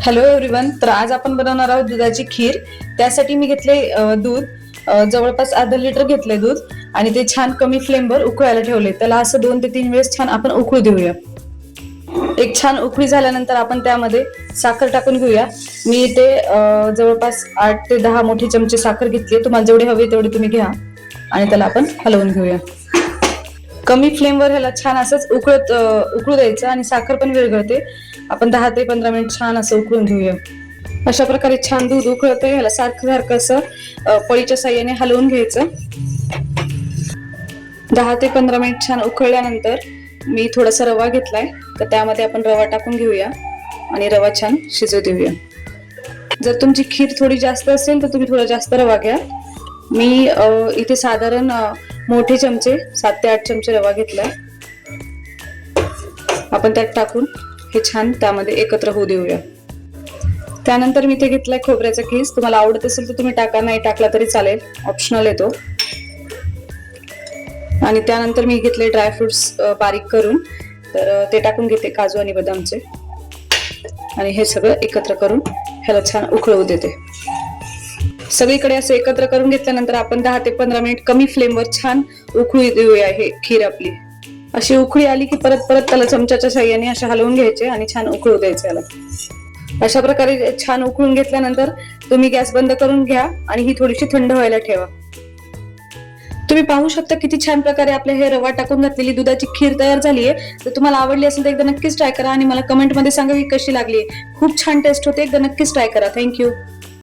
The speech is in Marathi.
Hello everyone. तर आज आपण बनवणार आहोत दुधाची खीर. त्यासाठी मी घेतले दूध, जवळपास अर्धा लिटर घेतले दूध आणि ते छान कमी फ्लेमवर उकळायला ठेवले. त्याला असं 2 ते 3 वेळेस छान आपण उकळू देऊया. एक छान उकळी झाल्यानंतर आपण त्यामध्ये साखर टाकून घेऊया. मी इथे जवळपास 8 ते 10 मोठे चमचे साखर घेतली. तुम्हाला जेवढी हवी तेवढी तुम्ही घ्या आणि त्याला आपण हलवून घेऊया. कमी फ्लेमवर ह्याला छान असंच उकळू द्यायचं आणि साखर पण विरघळते. आपण 10 ते 15 मिनिट छान असं उकळून घेऊया. अशा प्रकारे छान दूध उकळतंय. ह्याला सारखं सारखं असं पळीच्या साह्याने हलवून घ्यायचं. 10 ते 15 मिनिट छान उकळल्यानंतर मी थोडासा रवा घेतलाय, तर त्यामध्ये आपण रवा टाकून घेऊया आणि रवा छान शिजू देऊया. जर तुमची खीर थोडी जास्त असेल तर तुम्ही थोडा जास्त रवा घ्या. मी इथे साधारण मोठे चमचे 7 ते 8 चमचे रवा घेतलाय. आपण त्यात टाकून हे छान त्यामध्ये एकत्र होऊ देऊया. त्यानंतर मी इथे घेतलाय खोबऱ्याचा खीस. तुम्हाला आवडत असेल तर तुम्ही टाका, नाही टाकला तरी चालेल, ऑप्शनल आहे तो. आणि त्यानंतर मी घेतले ड्रायफ्रुट्स बारीक करून, तर ते टाकून घेते, काजू आणि बदामचे. आणि हे सगळं एकत्र करून ह्याला छान उकळवू देते. सगळीकडे असं एकत्र करून घेतल्यानंतर आपण 10 ते 15 मिनिट कमी फ्लेमवर छान उकळू देऊया. हे खीर आपली अशी उकळी आली की परत त्याला चमच्याच्या साह्याने असे हलवून घ्यायचे आणि छान उकळू द्यायचे याला. अशा प्रकारे छान उकळून घेतल्यानंतर तुम्ही गॅस बंद करून घ्या आणि ही थोडीशी थंड व्हायला ठेवा. तुम्ही पाहू शकता किती छान प्रकारे आपल्या हे रवा टाकून घातलेली दुधाची खीर तयार झाली आहे. तर तुम्हाला आवडली असेल तर एकदा नक्कीच ट्राय करा आणि मला कमेंट मध्ये सांगा की कशी लागली. खूप छान टेस्ट होते. एकदा नक्कीच ट्राय करा. थँक्यू.